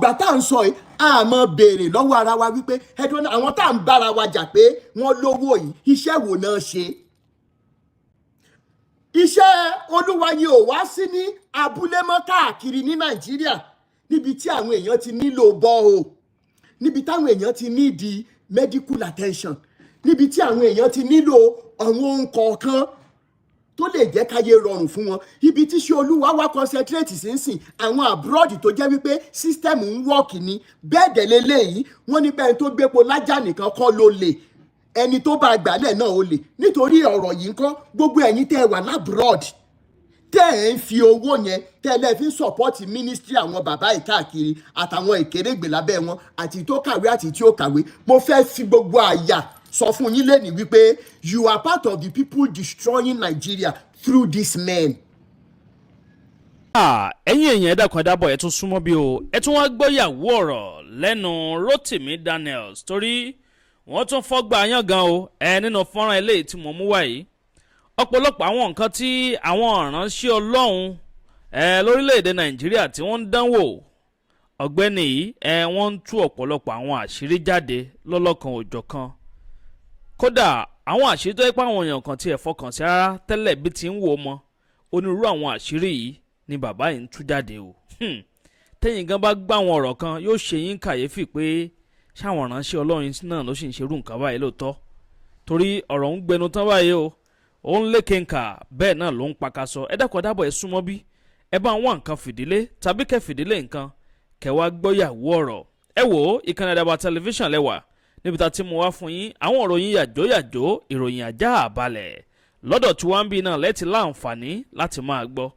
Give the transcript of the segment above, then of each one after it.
ìgbà tá à ń sọ yìí a máa béèrè lọ́wọ́ ara wa wípé ẹ̀dùn àwọn tá à ń bára wa jà pé wọ́n lówó yìí iṣẹ́ wo náà ṣe. Iṣẹ́ Olúwa yìí ò wá sí ní abúlé mọ́ káàkiri ní Nàìjíríà níbi tí àwọn èèyàn ti nílò bọ́ọ̀, níbi táwọn èèyàn ti nídìí medical attention, níbi tí àwọn èèyàn ti nílò àwọn ohun kọ̀ọ̀kan tó lè jẹ́ káyé rọrùn fún wọn. Ibi tí ṣe Olúwa wá concentrate sí ń sìn àwọn abroad tó jẹ́ wípé system ń work ni. Bẹ́ẹ̀ dẹ̀ lélẹ́yìí wọ́n ní bẹ́ẹ̀ tó gbépo lájà nìkan kọ́ ló lè, ẹni tó bá gbàlẹ̀ náà ó lè. Nítorí ọ̀rọ̀ yìí ńkọ́ gbogbo ẹ̀yin tẹ́ ẹ wà lábroad tẹ́ ẹ ń fi owó yẹn tẹ́ ẹ lẹ́ fi ń support ministry àwọn bàbá yìí káàkiri àtàwọn ìkérégbè lábẹ́ wọn àti tó kàwé àti tí ó kàwé. Mo fẹ́ fi gbogbo àyà sọ fún yín lẹ́nìí wípé you are part of the people destroying Nigeria through these men. Ẹ̀yin èèyàn ẹ̀dá kan dábọ̀ ẹ̀ tún súnmọ́ bí o ẹ̀ tún wá gbọ́yàwó ọ̀rọ̀ lẹ́nu Rotimi Daniels torí wọ́n tún fọ́gbà yán gan o nínú fọ́nrán eléyìí tí mo mú wá yìí. Ọ̀pọ̀lọpọ̀ àwọn nǹkan tí àwọn ìránṣẹ́ Ọlọ́run lórílẹ̀‐èdè Nàìjíríà tí wọ́n ń dánwò ọ̀gbẹ́ni yìí wọ́n ń tú ọ̀pọ̀lọpọ̀ àwọn àṣírí jáde lọ́lọ́kan òjọ̀kan. Kódà àwọn àṣírí tó yẹ pé àwọn èèyàn kan tiẹ̀ fọkàn sí rárá tẹ́lẹ̀ bí ti ń wò mọ́ onírúurú àwọn àṣírí yìí ni bàbá yìí ń tú jáde o. Tẹ́yìn gan bá gbọ́ àwọn ọ̀rọ̀ kan yóò ṣe yín kàyéfì pé ṣáwọn ìránṣẹ́ Ọlọ́run náà ló sì ń ṣerú nǹkan báyìí lóòótọ́ torí ọ̀rọ̀ ń gbẹnu tán báyìí o ó ń lékè nkà bẹ́ẹ̀ náà ló ń pakasọ. Ẹ dákọ̀ dábọ̀ ẹ súnmọ́ bí ẹ bá wọn nǹkan fìdílé tàbí kẹ́ fìdílé nǹkan kẹwàá gbọ́yàwó ọ̀rọ̀. Ẹ wò ó ìkànnì Àdàbà tẹlifíṣàn lẹ́wà níbi tá ti mú wá fún yín àwọn ìròyìn yàjóyàjó ìròyìn ajá àbálẹ̀ lọ́dọ̀ tí wọ́n ń bí náà lẹ́tì láǹfààní láti máa gbọ́.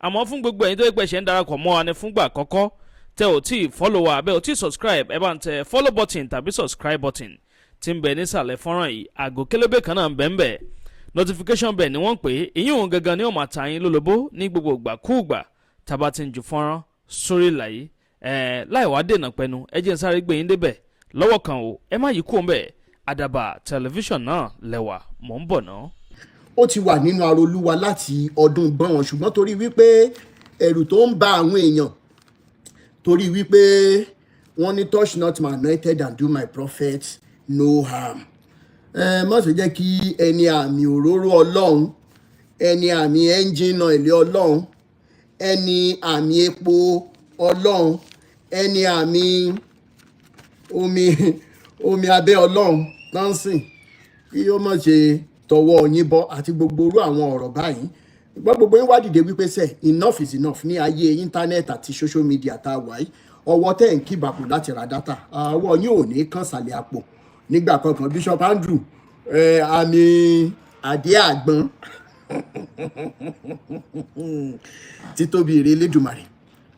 Àmọ́ fún gbogbo ẹ̀yin tó yẹ pé ṣe ń darapọ̀ mọ́ wa ní fúngbà àkọ́kọ́ tẹ ò tí ì follow wa bẹ́ẹ̀ ò tí ì subscribe ẹ bá ń tẹ follow button tàbí subscribe button tí ń bẹ nísàlẹ̀ fọ́nrán yìí àgò kélébé kan náà ń bẹ ń bẹ notification bell ni wọ́n pè é ìyún gangan ni ó máa ta yín lólobó ní gbogbo ìgbàkúùgbà tábà ti ń ju fọ́nrán sórí ìlàyé láì wá dènà pẹnu ẹ jẹ́ n sáré gbé yín débẹ̀ lọ́wọ́ kan o ẹ má yí kúrò ńbẹ̀ Àdàbà tẹlifíṣàn náà lẹ́wà mò ń bọ̀ náà. Ó ti wà nínú arolúwa láti ọdún gbọ́n ṣùgbọ́n torí wípé ẹ̀rù tó ń ba àwọn èèyàn torí wípé wọ́n ní touch not my anointed and do my prophet no harm. Má ṣe jẹ́ kí ẹni àmì òróró Ọlọ́run, ẹni àmì ẹ́ńjìnà ilé Ọlọ́run, ẹni àmì epo Ọlọ́run, ẹni àmì omi abẹ́ Ọlọ́run nánsìn kí ó má ṣe tọwọ́ yín bọ́ àti gbogbo orú àwọn ọ̀rọ̀ báyìí. Gbogbo yín wá dìde wípé sẹ́ enough is enough ní ayé íńtánẹ́ẹ̀tì àti social media tá a wà yìí. Ọwọ́ tẹ̀ ń kíbàpò láti ra dátà ọwọ́ yín ò ní kàn sàlẹ̀ àpò nígbà kankan. Bishop Andrew àmì àdé àgbọn títóbi èrè Elédùmarè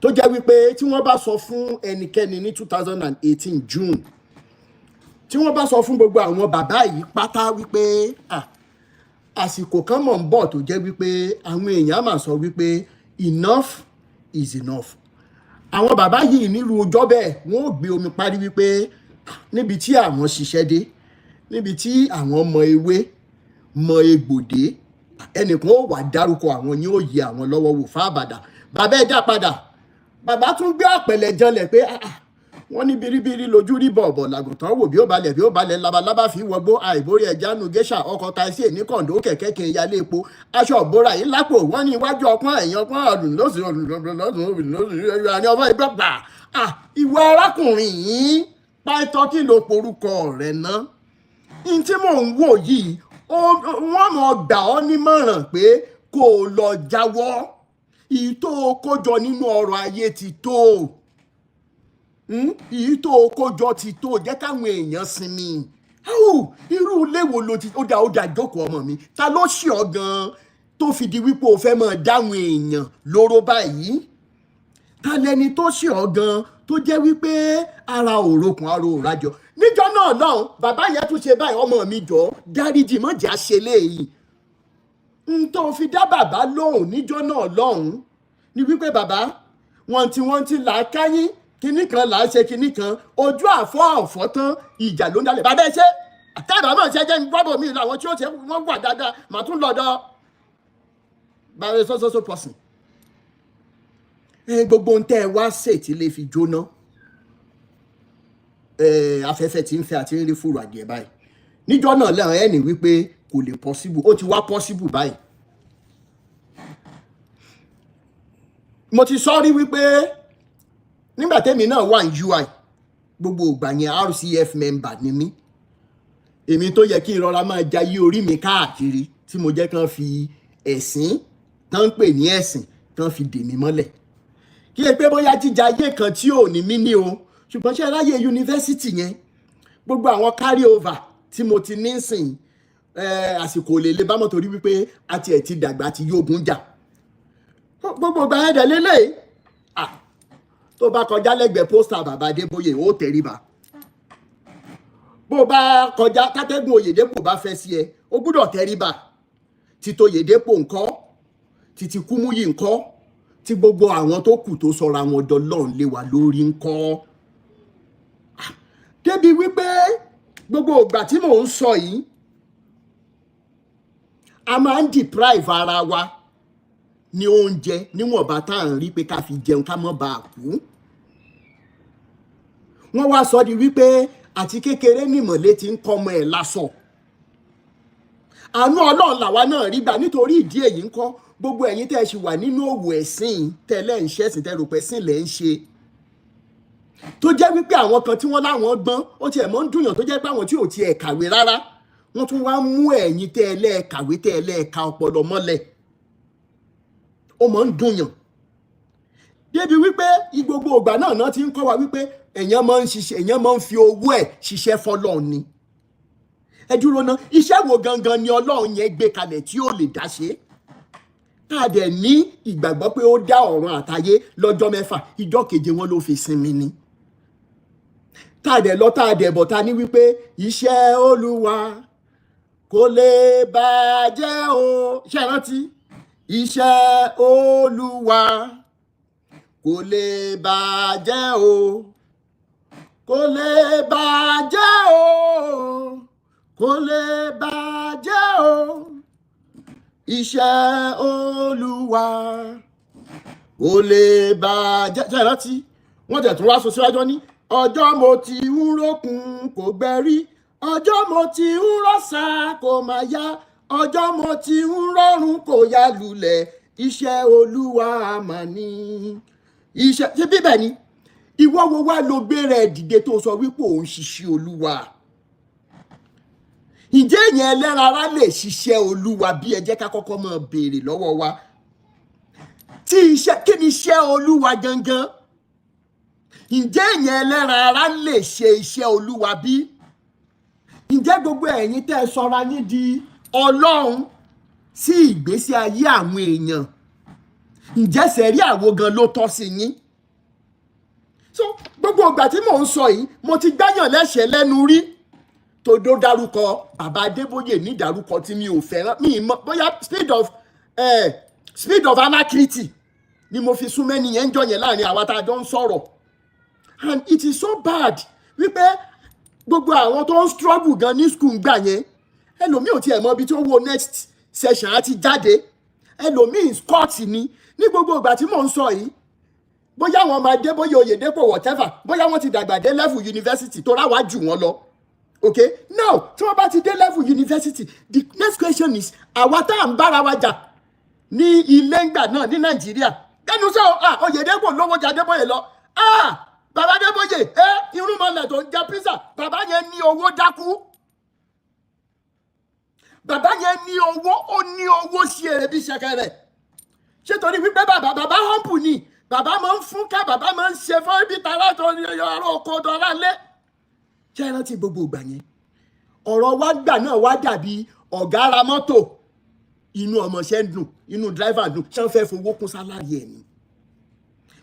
tó jẹ́ wípé tí wọ́n bá sọ fún ẹnikẹ́ni ní 2018 June tí wọ́n bá sọ fún gbogbo àwọn bàbá yìí pátá wípé àsìkò kan mọ̀ ń bọ̀ tó jẹ́ wípé àwọn èèyàn máa sọ wípé enough is enough. Àwọn bàbá yìí nílùú ọjọ́ bẹ́ẹ̀ wọ́n ò gbé omi parí wípé níbi tí àwọn ṣiṣẹ́ dé, níbi tí àwọn mọ ewé mọ egbòdé, ẹnìkan ó wà dárúkọ àwọn ní ó yẹ àwọn lọ́wọ́ wò fábàdà. Bàbá ẹ dá padà, bàbá tún gbé àpẹẹlẹ janlẹ̀ pé wọ́n ní biribiri lójú rí bọ̀ọ̀bọ̀ làgùntàn wò bí ó balẹ̀ labalábá fi wọgbó àìbórí ẹja nu géṣà ọkọ̀ taisí ní kọ̀ǹdó kẹ̀kẹ́ kí n yálé epo aṣọ òbóra yìí lápò wọ́n ní iwájú ọpọ́n ẹ̀yìn ọpọ́n ọdún lọ́sùn àní ọmọ ìgbọ́gbà. Ìwọ arákùnrin yìí pàtó kí ló porúkọ rẹ̀ ná. N tí mò ń wò yìí wọ́n mọ̀ gbà ọ́ nímọ̀ràn pé kó o lọ jáwọ́ ìtò kójọ nínú ọrọ̀ ayé ti tó èyí tó kójọ ti tó jẹ́ káwọn èèyàn sinmi. Irú ilé wo ló ti ó dá jókòó ọmọ mi ta ló ṣì ọ́ gan-an tó fi di wípé o fẹ́ máa dáwọn èèyàn lóró báyìí. Ta lẹni tó ṣì ọ́ gan-an tó jẹ́ wípé ara òrokùn ara òrajọ. Níjọ́ náà lọ́hùn bàbá yẹn tún ṣe báyìí ọmọ mi jọ dáríjì mọ́jà ṣe léyìí. N tó fi dá bàbá lóhùn níjọ́ náà lọ́hùn ni wípé bàbá wọ́n ti là á káyín kinní kan là á ṣe kinní kan ojú àfọ́ tán ìjà ló ń dálẹ̀. Bàbá ẹ ṣe àtàbà náà ṣe jẹ́ gbọ́dọ̀ mi làwọn tí ó ṣe wọ́n wà dáadáa màá tún lọ́dọ̀ bàbá so person. Gbogbo ń tẹ́ ẹ wá ṣètì lè fi jóná afẹ́fẹ́ tí ń fẹ́ àti ń rí fúru adìẹ báyìí níjọ́ náà lẹ́hìn ẹ̀ ní wípé kò lè possible ó ti wá possible báyìí. mo ti sọ rí wípé nígbà tẹ́mi náà wà ní UI gbogbo ìgbà yẹn RCF member ni mí èmi tó yẹ kí n rọra máa jayé orí mi káàkiri tí mo jẹ́ kán fi ẹ̀sìn tán ń pè ní ẹ̀sìn tán fi dè mí mọ́lẹ̀ kí ẹ pé bóyá jíjà ayé kan tí ò ní mí ní o ṣùgbọ́n ṣe ráyè yunifásitì yẹn gbogbo àwọn carry over tí mo ti ní sìn àsìkò lè lè bá mọ̀ torí wípé àti ẹ̀ ti dàgbà àti yóògùn jà gbogbo ìgbà yẹn dẹ̀ lélẹ̀ tó bá kọjá lẹ́gbẹ̀ẹ́ pósítà bàbá Adébóyè ó tẹríba bó bá kọjá kátẹ́gùn Oyèdépò bá fẹ́ sí ẹ ó gbúdọ̀ tẹríba títí Oyèdépò ńkọ́ títí Kúmúyì ńkọ́ tí gbogbo àwọn tó kù tó sọra wọn dọlọ́run lé wa lórí ńkọ́ débi wípé gbogbo ìgbà tí mò ń sọ yìí a máa ń deprive ara wa ní oúnjẹ níwọ̀nba tá à ń rí pé ká fi jẹun ká mọ́ bá a kú wọ́n wá sọ di wípé àti kékeré nìmọ̀lé ti ń kọ́ ọmọ ẹ̀ lásọ àánú Ọlọ́run làwa náà rí gbà nítorí ìdí èyí ńkọ́ gbogbo ẹ̀yin tẹ́ ẹ ṣì wà nínú òwò ẹ̀sìn tẹ́lẹ̀ ń ṣẹ̀sìn tẹ́ rò pé sìn lẹ́ ń ṣe tó jẹ́ wípé àwọn kan tí wọ́n láwọn gbọ́n ó tiẹ̀ mọ́ ń dùnyàn tó jẹ́ pé àwọn tí ò tiẹ̀ kàwé rárá wọ́n tún wá mú ẹ̀yin tẹ́ ẹ lẹ́ẹ̀kàwé tẹ́ ẹ lẹ́ẹ̀ka ọpọlọ mọ́lẹ̀ ó mọ́ ń dùnyàn débi wípé gbogbo ìgbà náà ti ń kọ́ wa wípé èèyàn máa ń ṣiṣẹ́ èèyàn máa ń fi owó ẹ̀ ṣiṣẹ́ fọ́lọ́run ni ẹ dúró ná iṣẹ́ wo gangan ni Ọlọ́run yẹn gbé kalẹ̀ tí ó lè dá ṣe tá a dẹ̀ ní ìgbàgbọ́ pé ó dá ọ̀run àtayé lọ́jọ́ 6 ìjọ́ keje wọn ló fi sinmi ni tá a dẹ̀ lọ tá a dẹ̀ bọ̀ ta ní wípé iṣẹ́ Olúwa kò lè bàjẹ́ o ṣe rántí iṣẹ́ Olúwa kò lè bàjẹ́ o kò lè bàjẹ́ o kò lè bàjẹ́ o iṣẹ́ Olúwa kò lè bàjẹ́ ṣe rántí wọ́n tẹ̀ tún wá sọ síwájú ní ọjọ́ mo ti ń rókun kò gbẹ́rí ọjọ́ mo ti ń rọ́ṣà kò máa yá ọjọ́ mo ti ń rọrùn kò yá lulẹ̀ iṣẹ́ Olúwa mà ní iṣẹ́ ṣe bíbẹ̀ ni ìwọ wo wá ló gbé rẹ̀ dìde tó sọ wípé òun ṣiṣẹ́ Olúwa ǹjẹ́ èèyàn ẹlẹ́ran ara lè ṣiṣẹ́ Olúwa bí ẹ jẹ́ ká kọ́kọ́ máa béèrè lọ́wọ́ wa tí iṣẹ́ kí ni iṣẹ́ Olúwa gangan ǹjẹ́ èèyàn ẹlẹ́ran ara lè ṣe iṣẹ́ Olúwa bí ǹjẹ́ gbogbo ẹ̀yin tẹ́ ẹ sọra yín di Ọlọ́run sí ìgbésí ayé àwọn èèyàn ǹjẹ́ sẹ́rí àwo gan ló tọ́ sí yín so gbogbo ìgbà tí mò ń sọ yìí mo ti gbáyàn lẹ́sẹ̀ lẹ́nu rí tó dó dárúkọ bàbá Adébóyè ní ìdárúkọ tí mi ò fẹ́ràn mi mọ̀ bóyá speed of alacrity ni mo fi sún mẹ́ni yẹn ń jọ yẹn láàrin àwa tá a jọ ń sọ̀rọ̀ and it is so bad wípé gbogbo àwọn tó ń struggle gan ní school gbà yẹn ẹlòmíì ò tiẹ̀ mọ ibi tó wo next session á ti jáde ẹlòmíì scott ni ní gbogbo ìgbà tí mò ń sọ yìí bóyá wọn máa dé bóyá Oyèdépò whatever bóyá wọn ti dàgbà dé level university tó ráwá jù wọn lọ okay now tí wọn bá ti dé level university the next question is àwa tá à ń bára wa jà ní ilé ńgbà náà ní Nàìjíríà ẹnu sọ Oyèdépò lówó jà Adébóyè lọ bàbá Adébóyè irúnmọlẹ̀ tó ń jẹ pizza bàbá yẹn ní owó dákú bàbá yẹn ní owó sí èrè bí ṣẹ̀kẹ̀rẹ̀ ṣé torí wípé bàbá humble ni bàbá máa ń fún ká bàbá máa ń ṣe fún ibi tààrà tó ní ọ̀rọ̀ oko dọ́là lé ṣé ẹ rántí gbogbo ìgbà yẹn ọ̀rọ̀ wa gbà náà wá dàbí ọ̀gá ara mọ́tò inú ọmọọṣẹ́ ń dùn inú dráìvà dùn ṣé wọ́n fẹ́ fowó kún sálárì ẹ̀ ni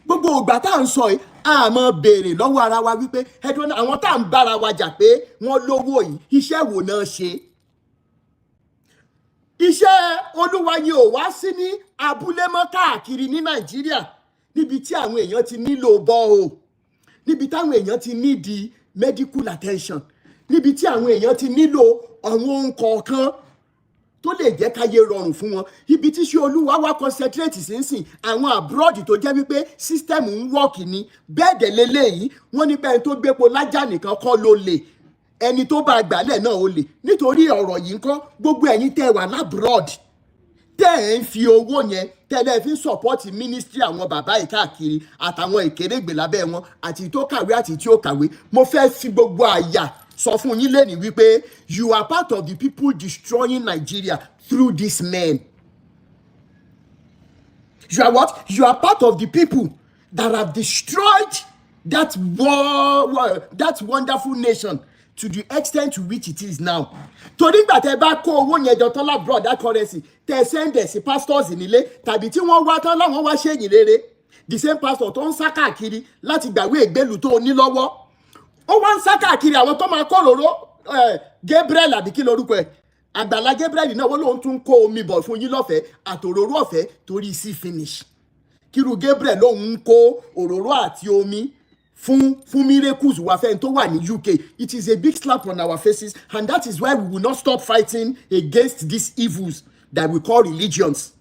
gbogbo ìgbà tá à ń sọ yìí a máa béèrè lọ́wọ́ ara wa wípé ẹ̀dùn àwọn tá à ń bára wa jà pé wọ́n lówó yìí iṣẹ́ wo náà ṣe iṣẹ́ Olúwa yìí ò wá sí ní abúlé mọ́ káàkiri ní Nàìjíríà níbi tí àwọn èèyàn ti nílò bọ́ọ̀ níbi táwọn èèyàn ti nídi medical attention níbi tí àwọn èèyàn ti nílò àwọn ohun kọ̀ọ̀kan tó lè jẹ́ káyé rọrùn fún wọn. Ibi tí ṣe olúwa wá concentrate sínsìn àwọn abroad tó jẹ́ wípé system ń work ni bẹ́ẹ̀ dẹ̀ lélẹ́yìí wọ́n ní bẹ́ẹ̀ tó gbépo lájà nìkan kọ́ ló lè ẹni tó bá gbàlẹ̀ náà ó lè nítorí ọ̀rọ̀ yìí ń kọ́ gbogbo ẹ̀yin tẹ́ wà lábroad tẹ́ ẹ̀ ń fi owó yẹn tẹ́lẹ̀ fi ń sọ̀pọ́tì mínísítírì àwọn bàbá yìí káàkiri àtàwọn ìkérégbè lábẹ́ wọn àti tó kàwé àti tí ó kàwé. Mo fẹ́ fi gbogbo àyà sọ fún yín lẹ́nìí wípé you are part of the people destroying Nigeria through these men. You are what? You are part of the people that have destroyed that that wonderful nation to the extent to which it is now. Torí gbà tẹ́ bá kó owó yẹn jọ tán lábúrò that currency tẹ́ sẹ́ndẹ̀ sí pastors nílé tàbí tí wọ́n wá tán láwọn wá ṣèyìn rere the same pastor tó ń sá káàkiri láti gbàwé ìgbélú tó ní lọ́wọ́ ó wá ń sá káàkiri àwọn tó máa kó òróró Gabriel àbí kí lorúkọ ẹ̀ Àgbàlá Gabriel náà wọ́n lòun tún kó omi bọ̀ fún yín lọ́fẹ̀ẹ́ àtòróró ọ̀fẹ́ torí sí finish kíru Gabriel lòun ń kó òróró àti omi fún miracles wà fẹ́ni tó wà ní UK. It is a big slap on our faces and that is why we will not stop fighting against these evils that we call religions,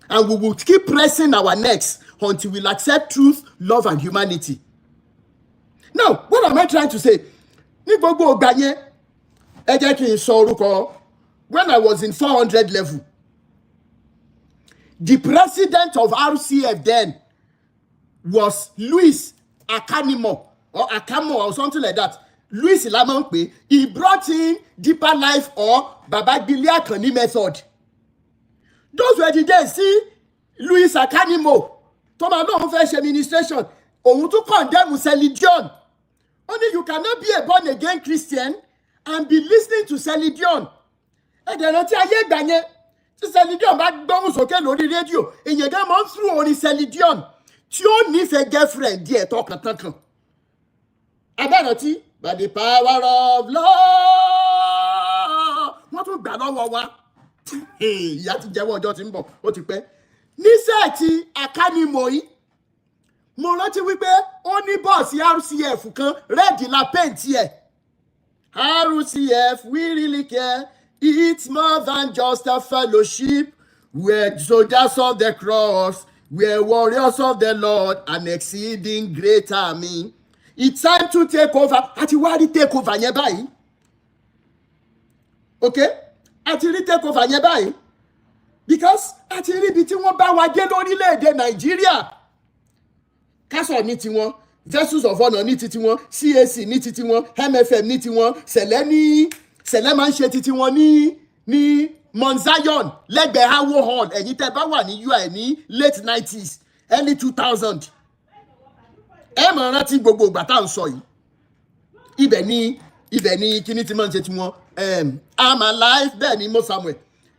and we will keep pressing our necks until we accept truth, love and humanity. Now what am I trying to say? Ní gbogbo ìgbà yẹn ẹ jẹ́ kí n sọ orúkọ. When I was in 400 level, the president of RCF then was Louis Akanimo or Akamo or something like that. Louis Ilamonpe. He brought in Deeper Life or Babagili Akani method. Those were the days. See, Louis Akanimo, Thomas no fresh administration. Ohun to condemn Celine Dion. Only you cannot be a born again Christian and be listening to Celine Dion. Ẹ̀dẹ̀ rántí ayé ìgbà yẹn tí Celine Dion bá gbóhùn sókè lórí rédíò èyàn gan máa ń through orin Celine Dion tí ó nífẹ̀ẹ́ girlfriend díẹ̀ tọkàntọkàn. Abẹ́rántí by the power of love wọ́n tún gbà lọ́wọ́ wa. Ìyá ti jẹ́wọ́ ọjọ́ tí ń bọ̀ ó ti pẹ́. Níṣẹ́ ti Akánimọ̀ yìí mo rántí wípé ó ní bọ́ọ̀sì RCF kan rẹ́ẹ̀dì la pẹ́ǹtì ẹ̀. RCF we really care. It's more than just a fellowship. We're soldiers of the cross. We're warriors of the Lord, an exceeding great army. It's time to take over. Àti wá rí take over yẹn báyìí. Okay? Àti rí take over yẹn báyìí. Because àti rí ibi tí wọ́n bá wa dé lórílẹ̀-èdè Nàìjíríà. Kásọ̀ ní tiwọn, Vessels of Honor ní tiwọn, CAC ní tiwọn, MFM ní tiwọn, Sẹ̀lẹ̀ máa ń ṣe titi wọn ní Mount Zion lẹ́gbẹ̀ẹ́ Hawo Hall ẹ̀yin tẹ́ bá wà ní UI ní late 90s early 2000 ẹ máa rántí gbogbo ìgbà tá à ń sọ yìí ibẹ̀ ni kíní ti máa ń ṣe tiwọn I'm Alive bẹ́ẹ̀ ni Mo Samuel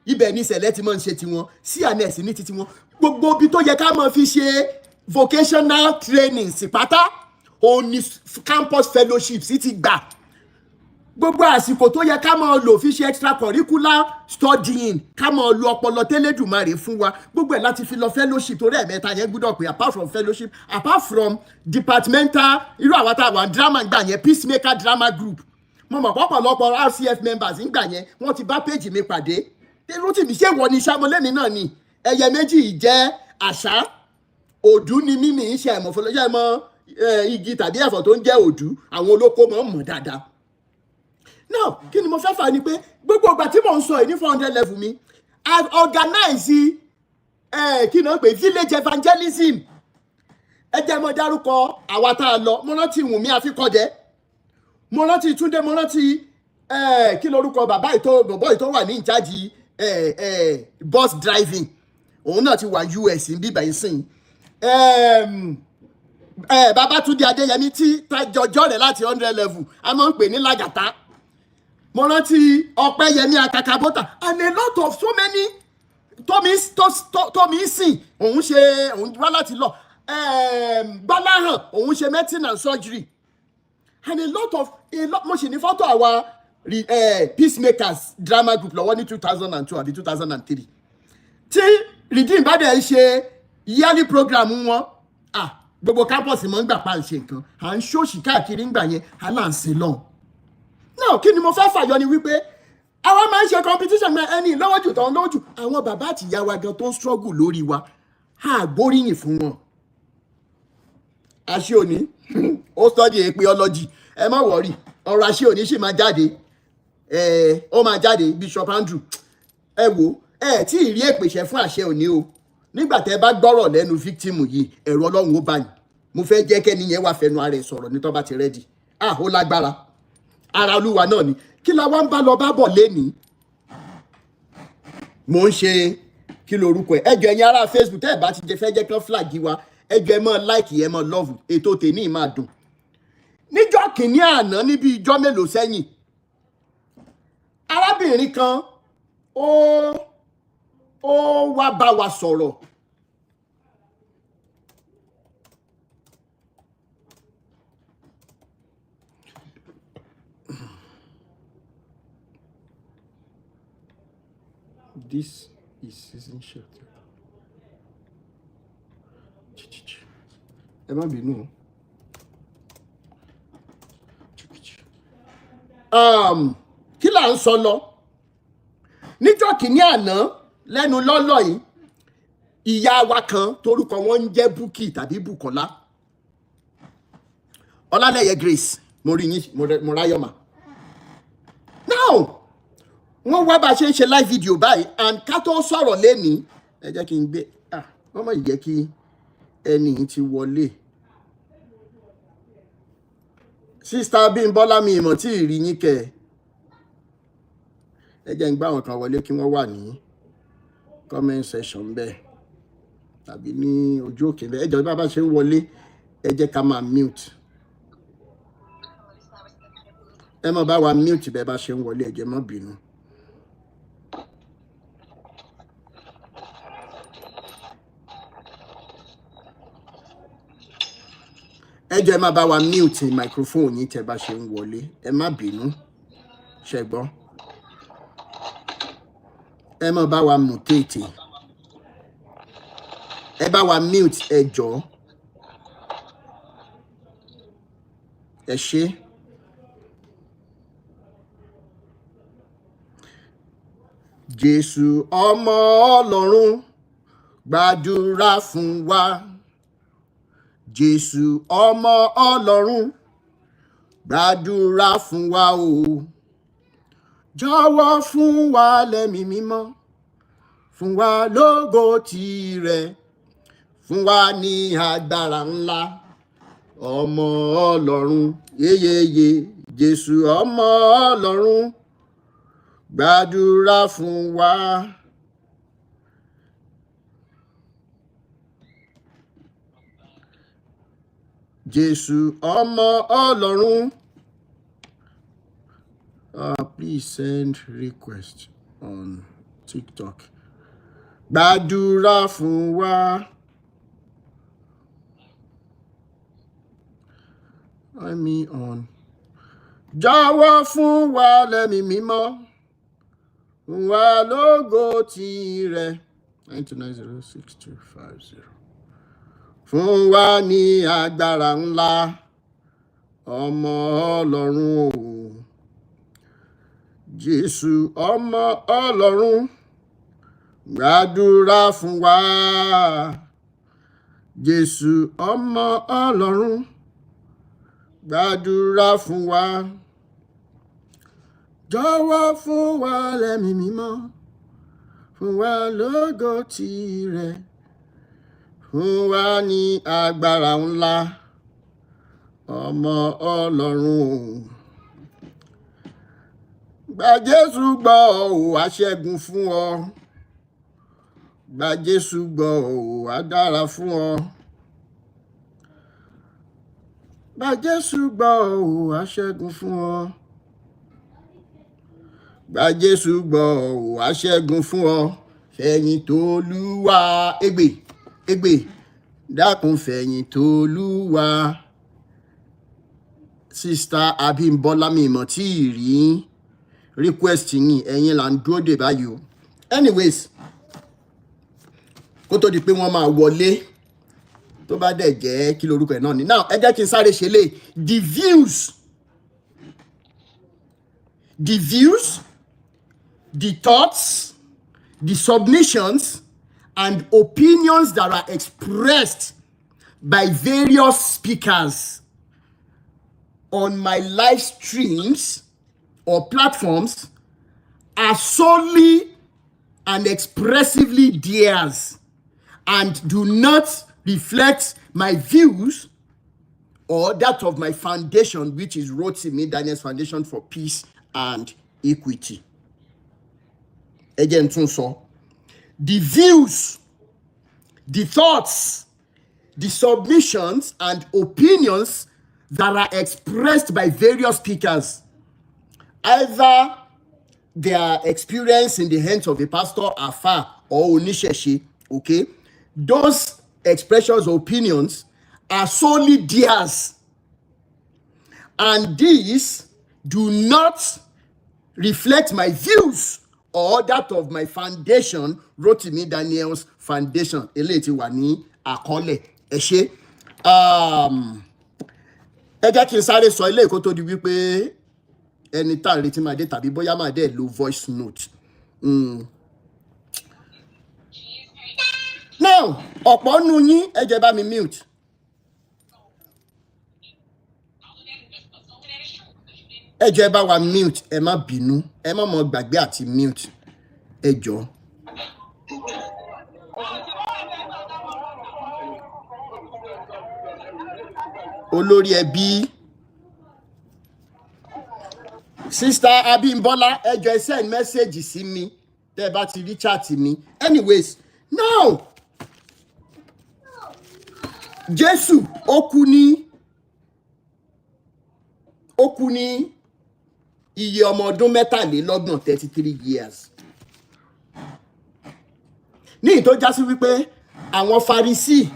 ibẹ̀ ni Sẹ̀lẹ̀ ti máa ń ṣe tiwọn CNS ní titi wọn gbogbo ibi tó yẹ ká máa fi ṣe vocational training sí pátá òun ni campus fellowship sì ti gbà. Gbogbo àsìkò tó yẹ ká máa lò fi ṣe extracurricular studying ká máa lo ọpọlọ tẹ́lẹ̀dùmarè fún wa gbogbo ẹ̀ láti fi lọ fellowship torí ẹ̀mẹ́ta yẹn gbọ́dọ̀ pé apart from fellowship apart from departmental irú àwọn táwọn drama gbà yẹn peacemaker drama group mo mọ̀ pọ̀pọ̀lọpọ̀ RCF members ń gbà yẹn wọ́n ti bá péjì mi pàdé irú tí mi ṣe wọ ní sàmúlẹ́mí náà ni ẹyẹ méjì jẹ́ àṣà òdú ni mímì ń ṣe àìmọ̀fọlọ́jọ́ ẹ̀mọ́ igi tàbí ẹ̀fọ́ tó ń jẹ́ òdú àwọn olóko mọ̀ dáadáa. Now kí ni mo fẹ́ fà ni pé gbogbo ìgbà tí mò ń sọ yìí ní 400 level mi I've organized kí ni wọ́n pè village evangelism. Ẹ jẹ́ mo dárúkọ àwa tá a lọ mo rántí Wùnmí Àfikọ́jẹ́ mo rántí Túndé mo rántí kí lorúkọ bọ̀bọ́ ìtọ́ wà ní ìjájì bus driving òun náà ti wà US ń bíbá yìí sìn Babátúndé Adéyẹmí tí tajọjọ́ rẹ̀ láti 100 level a máa ń pè ní Làgàtà. Mo rántí Ọpẹ́yẹmí Akakabota and a lot of so many tómi sìn òun wá láti lọ Gbọ́láhàn òun ṣe medicine and surgery and a lot mo ṣì ní fọ́tò àwa peacemakers drama group lọ́wọ́ ní 2002 àbí 2003 tí redeem bá dẹ̀ ṣe yearly program wọn gbogbo campus mọ̀ ń gbà pa ṣe nǹkan à ń ṣòṣì káàkiri ńgbà yẹn à là ń sin lọ́hùn. Now kí ni mo fẹ́ fàyọ ni wípé àwa máa ń ṣe competition mẹ́ ẹni lọ́wọ́ jù tán lọ́wọ́ jù àwọn bàbá àti ìyá wa gan tó ń struggle lórí wa á gbóríyìn fún wọn. àṣẹ òní ó study epiology ẹ má wọrí ọ̀rọ̀ àṣẹ òní sì máa jáde ó máa jáde Bishop Andrew ẹ wò ẹ tí ì rí èpèsè fún àṣẹ òní o nígbà tẹ́ bá gbọ́rọ̀ lẹ́nu victim yìí ẹ̀rọ Ọlọ́run ó bá yín mo fẹ́ jẹ́ kẹ́ni yẹn wá fẹnu ara ẹ̀ sọ̀rọ̀ ní tó bá ti rẹ́dì ó lágbára ara Olúwa náà ni kí la wá ń bá lọ bá bọ̀ lénìí mo ń ṣe kí lorúkọ ẹ jọ̀ọ́ ẹ̀yin ará Facebook tẹ́ ẹ bá ti jẹ fẹ́ jẹ́ kán flag wa ẹ jọ̀ọ́ ẹ mọ like ẹ mọ love ètò tèmi máa dùn níjọ́ kìíní àná níbi ìjọ́ mélòó sẹ́yìn arábìnrin kan ó wá bá wa sọ̀rọ̀ this is season short ẹ má bínú kí là ń sọ lọ níjọ́ kìíní àná lẹ́nu lọ́lọ́ yìí ìyá wa kan torúkọ wọn ń jẹ́ Búkì tàbí Bùkọ́lá Ọlálẹ́yẹ Grace mo rí yín mo ráyọ̀mà now wọ́n wá bá a ṣe ń ṣe live video báyìí and ká tó sọ̀rọ̀ lẹ́nìí ẹ jẹ́ kí n gbé wọ́n mọ̀ jẹ́ kí ẹni ti wọlé sista Bímbọ́lá mi ìmọ̀ tí ì rí yín kẹ́ ẹ jẹ́ ń gbá àwọn kan wọlé kí wọ́n wà ní comment section bẹ́ẹ̀ tàbí ní ojú òkè bẹ́ẹ̀ ẹ jọ̀ọ́ bá bá ṣe ń wọlé ẹ jẹ́ ká máa mute ẹ má bá wa mute bẹ́ẹ̀ bá ṣe ń wọlé ẹ jẹ́ má bínú. ẹ jọ̀ọ́ ẹ má bá wa mute microphone yín tẹ́ bá ṣe ń wọlé ẹ má bínú ṣé gbọ́ ẹ má bá wa mutate ẹ bá wa mute ẹ jọ̀ọ́ ẹ ṣé Jésù ọmọ Ọlọ́run gbàdúrà fún wa Jésù ọmọ Ọlọ́run gbàdúrà fún wa o jọ̀wọ́ fún wa lẹ́mí mímọ́ fún wa lógo tirẹ̀ fún wa ní agbára ńlá ọmọ Ọlọ́run yeyeye Jésù ọmọ Ọlọ́run gbàdúrà fún wa. Jésù ọmọ Ọlọ́run. Please send request on TikTok. Gbàdúrà fún wa. Let me on. Jọ̀wọ́ fún wa lẹ́mí mímọ́. Fún wa lógo tirẹ̀. 9290650. Fún wa ní agbára ńlá ọmọ Ọlọ́run o Jésù ọmọ Ọlọ́run gbàdúrà fún wa Jésù ọmọ Ọlọ́run gbàdúrà fún wa jọ̀wọ́ fún wa lẹ́mí mímọ́ fún wa lógo tirẹ̀ fún wa ní agbára ńlá ọmọ Ọlọ́run gba Jésù gbọ́ ò á ṣẹ́gun fún ọ gba Jésù gbọ́ ò á dára fún ọ gba Jésù gbọ́ ò á ṣẹ́gun fún ọ gba Jésù gbọ́ ò á ṣẹ́gun fún ọ fẹ̀yìn t'Olúwa ègbè dákun fẹ̀yìn t'Olúwa sista Abímbọ́lá mi mọ̀ tí ì rí request yín ẹ̀yin là ń dúró dè báyìí o anyways kó tó di pé wọ́n máa wọlé tó bá dẹ̀ jẹ́ kí lorúkọ ẹ̀ náà ni now ẹ jẹ́ kí n sáré ṣe lé the views the thoughts, the submissions, and opinions that are expressed by various speakers on my live streams or platforms are solely and expressively theirs and do not reflect my views or that of my foundation, which is Rotimi Daniels Foundation for Peace and Equity. Again, so the views, the thoughts, the submissions and opinions that are expressed by various speakers, either their experience in the hands of a pastor, afa, or onisheshi, okay, those expressions or opinions are solely theirs, and these do not reflect my views or that of my foundation, Rotimi Daniels Foundation. Eléyìí ti wà ní àkọọ́lẹ̀. Ẹ ṣé. Ẹ jẹ́ kí n sáré sọ eléyìí kó tó di wípé ẹni tá à ń retí máa dé tàbí bóyá máa dé lo voice note. Now, ọ̀pọ̀ nù yín ẹ jẹ́ bá mi mute. Ẹ jẹ́ bá wa mute, ẹ má bínú, ẹ má mọ gbàgbé àti mute. Ẹ jọ̀ọ́. Olórí ẹbí. Sister Abimbola, ẹ jọ̀ọ́ ẹ send message sí mi tẹ́ bá ti rí chat mi. Anyways, now Jésù ó kú ní iye ọmọ ọdún 23 33 years. Ní ìtó já sí wípé àwọn Farisí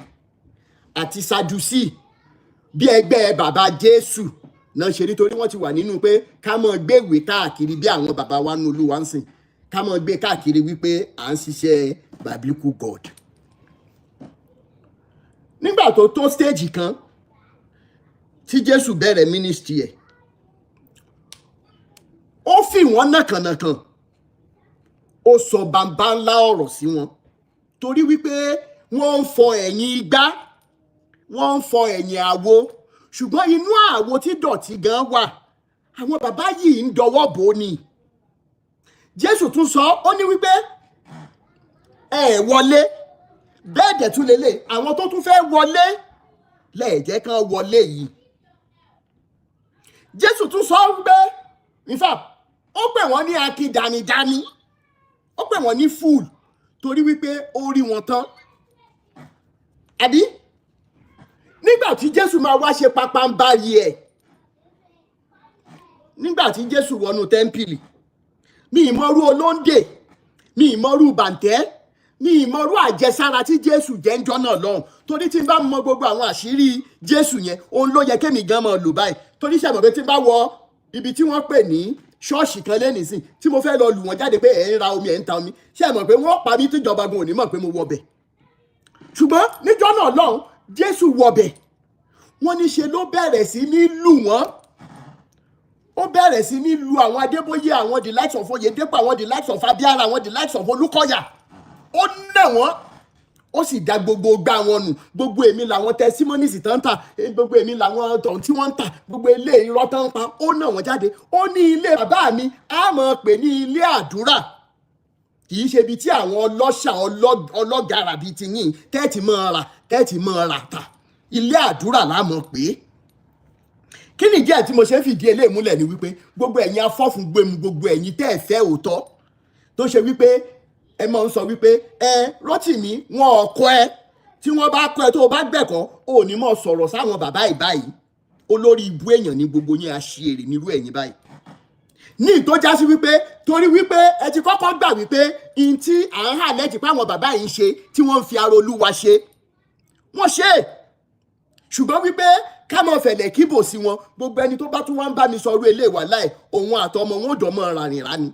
àti Sadusí bí ẹgbẹ́ bàbá Jésù náà ṣe nítorí wọ́n ti wà nínú pé ká mọ́ gbéwèé káàkiri bí àwọn bàbá wa nínú Olúwa ń sìn, ká mọ́ gbé káàkiri wípé à ń ṣiṣẹ́ biblical God. Nígbà tó tó stage kan tí Jésù bẹ̀rẹ̀ ministry ẹ̀, ó fi wọ́n nàkànàkàn, ó sọ bàbá ńlá ọ̀rọ̀ sí wọn torí wípé wọ́n ń fọ ẹ̀yìn igbá, wọ́n ń fọ ẹ̀yìn àwo, ṣùgbọ́n inú àwo tí dọ̀tí gan wà, àwọn bàbá yìí ń dọwọ́ bò ní. Jésù tún sọ, ó ní wípé ẹ wọlé, bẹ́ẹ̀ dẹ̀ tún lélẹ̀, àwọn tó tún fẹ́ wọlé lẹ́ẹ̀jẹ́ kan wọlé yìí. Jésù tún sọ wípé, in fact, ó pè wọ́n ní akídanidání, ó pè wọ́n ní fool torí wípé ó rí wọn tán. Àbí? Nígbà tí Jésù máa wá ṣe pápánbarì ẹ̀, nígbà tí Jésù wọnú tẹ́ḿpìlì, mi ìmọ̀rú olóńdè, mi ìmọ̀rú bàǹtẹ́, mi ìmọ̀rú àjẹsára tí Jésù jẹ́ ń jọ́nà lọ́hùn, torí tí n bá mọ gbogbo àwọn àṣírí Jésù yẹn, òun ló yẹ kémi gan mọ̀ lò báyìí, torí ṣàmọ̀ pé tí n bá wọ ibi tí wọ́n pè ní ṣọ́ọ̀ṣì kan lẹ́nìsìn tí mo fẹ́ lọ lù wọ́n jáde pé ẹ̀ ń ra omi ẹ̀ ń ta omi, ṣé ẹ mọ̀ pé wọ́n pa mí tíjọba gan ò ní mọ̀ pé mo wọbẹ̀. Ṣùgbọ́n níjọ́ náà lọ́hùn, Jésù wọbẹ̀, wọ́n ní ṣe ló bẹ̀rẹ̀ sí ní lù wọ́n, ó bẹ̀rẹ̀ sí ní lu àwọn Adébóyè, àwọn the likes of Oyèdépò, àwọn the likes of Abíára, àwọn the likes of Olúkọ̀yà, ó nà wọ́n, ó sì dá gbogbo gbá wọn nù, gbogbo èmi làwọn testimonies tán tà, gbogbo èmi làwọn tọ̀hún tí wọ́n ń tà, gbogbo ilé irọ́ tán ń pa, ó nà wọ́n jáde. Ó ní ilé bàbá mi á mọ̀ pé ní ilé àdúrà, kì í ṣe ibi tí àwọn ọlọ́ṣà ọlọ́gàrà bíi ti yín tẹ́ẹ̀tì mọ́ ra tà, ilé àdúrà la mọ̀ pé. Kí ni díẹ̀ tí mo ṣe fìdí eléyìí múlẹ̀ ni wípé gbogbo ẹ̀yin afọ́fúngbẹ̀mù, gbogbo ẹ̀yin tẹ́ ẹ fẹ́ òótọ́, tó ṣe wípé ẹ máa ń sọ wípé Rotimi wọn ò kọ́ ẹ, tí wọ́n bá kọ́ ẹ tó o bá gbẹ̀kọ́ ò ní mọ̀ sọ̀rọ̀ sáwọn bàbá ìbáyìí, olórí ibú èèyàn ní gbogbo yín, aṣèrè nírú ẹ̀yin báyìí. Ní ìtó já sí wípé torí wípé ẹ ti kọ́kọ́ gbà wípé in tí à ń hà lẹ́jì pé àwọn bàbá yìí ń ṣe tí wọ́n ń fi ara Olúwa ṣe, wọ́n ṣe é, ṣùgbọ́n wípé ká mọ̀ fẹ̀lẹ̀ kíbò sí wọn, gbogbo ẹni tó bá tún wá ń bá mi sọ orú ilé ìwà láì, òun àtọmọ wọn ò dọ̀mọ́ ràrìnrà ni.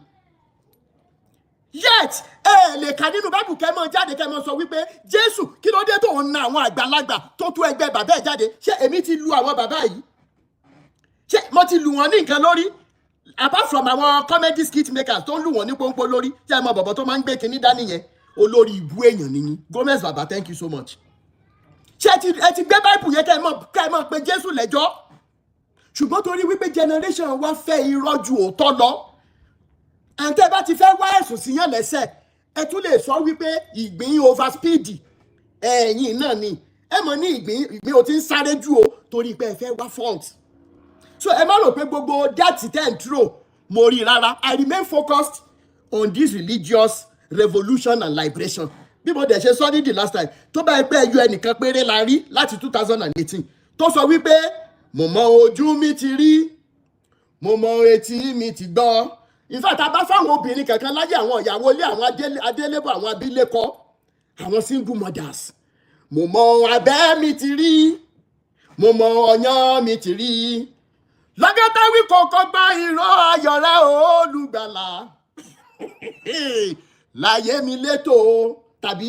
Yet ẹ lè ka nínú bábù kẹmọ jáde kẹmọ sọ wípé Jésù kí ló dé tó ń na àwọn àgbàlagbà tó tó ẹgbẹ́ bàbá ẹ̀ jáde. Ṣé èmi ti lu àwọn bàbá yìí? Ṣé mo ti lù wọ́n ní nǹkan lórí apart from àwọn comedy skit makers tó ń lù wọ́n ní pọ́npọ́n lórí tí ẹ mọ bọ̀bọ̀ tó máa ń gbé kinní dání yẹn, olórí ìbú èèyàn nìyí. Gomez baba, thank you so much. ṣé ẹ ti gbé báìbù yẹn kẹ́ ẹ mọ̀ pé Jésù lẹ́jọ́, ṣùgbọ́n torí wípé generation wa fẹ́ irọ́ ju òótọ́ lọ, àǹtẹ̀ bá ti fẹ́ wá ẹ̀sùn síyàn lẹ́sẹ̀, ẹ tún lè sọ wípé ìgbín overspeed ẹ̀yìn náà ni, ẹ mọ̀ ní ìgbín ò ti ń sáré jù o torí pé ẹ fẹ́ wá fault. So ẹ má rò pé gbogbo dátì tẹ́ ń tró mo rí rárá. I remain focused on this religious revolution and liberation. Bí mo dẹ̀ ṣe sọ ní the last time, tó bá yẹ pé ẹyọ ẹnìkan péré la rí láti 2018 tó sọ wípé mo mọ ojú mi ti rí, mo mọ etí mi ti gbọ́. In fact, a bá fáwọn obìnrin kankan láyé, àwọn ìyàwó ilé, àwọn adélébọ̀, àwọn abílékọ, àwọn single mothers, mo mọ abẹ́ mi ti rí, mo mọ ọyàn mi ti rí. Lọ́gọ́ta wí kọ̀ọ̀kan gba ìró ayọ̀rẹ́ olùgbàlà láyé mi létò tàbí